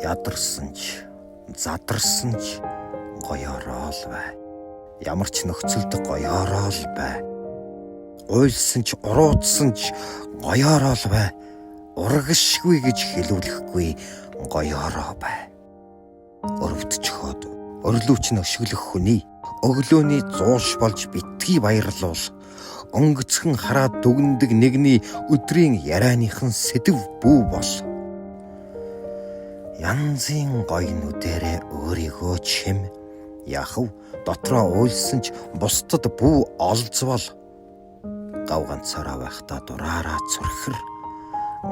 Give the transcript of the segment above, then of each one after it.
Ядарсан ч, задарсан ч гоёороо л бай. Ямар ч нөхцөлд гоёороо л бай. Уйлсан ч, уруудсан ч гоёороо л бай. Урагшгүй гэж хэлүүлэхгүй гоёороо бай. Өрөвдчихөөд өрлөөч нөшгөлөх хүний өглөөний зууш болж битгий баярлуул. Өнгөцхөн хараад дүгндэг нэгний өдрийн ярианыхан сэдв бүү бол. Янзын гоё нүдэрээ өөрийгөө чим. Яхав дотроо уйлсан ч бусдад бүү олзвол. Гав ганцаараа байхдаа дураараа цурхэр.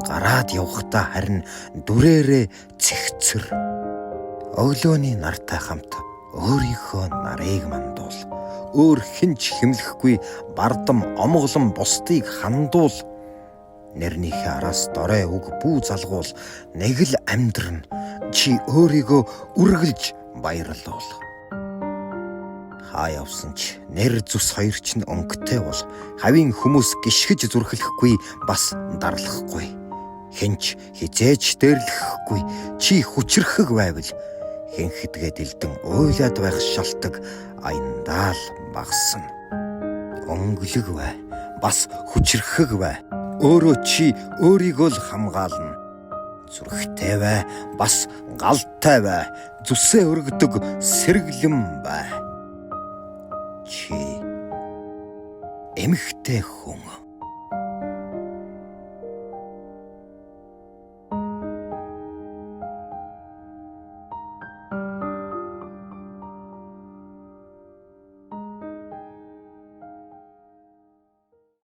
Гараад явхдаа харин дүрээрээ цэгцэр. Өглөөний нартай хамт өөрийнхөө нарыг мандуул. Өөр хинч хэмлэхгүй бардам омголон бусдыг хандуул. Нэрнийхээ араас дорой үг бүү залгуул. Нэг л амьдрна, чи өөрийгөө үргэлж баярлуул. Хаа явсан ч нэр зүс хоёр ч нь өнгөтэй бол хавийн хүмүүс гიშгэж зүрхлэхгүй бас дарлахгүй. Хинч хизээч дээрлэхгүй чи хүчрэхэг байвал хинхэдгээ дэлдэн уйлаад байх шалтак аяндаа л багасна. Өнгөлөг бай, бас хүчрэхэг бай. Өөрөө чи өөрийгөө л хамгаална. Зүрхтэй бай, бас галтай бай. Зүсээ өргөдөг сэргэлэн бай. Чи эмхтэй хүн.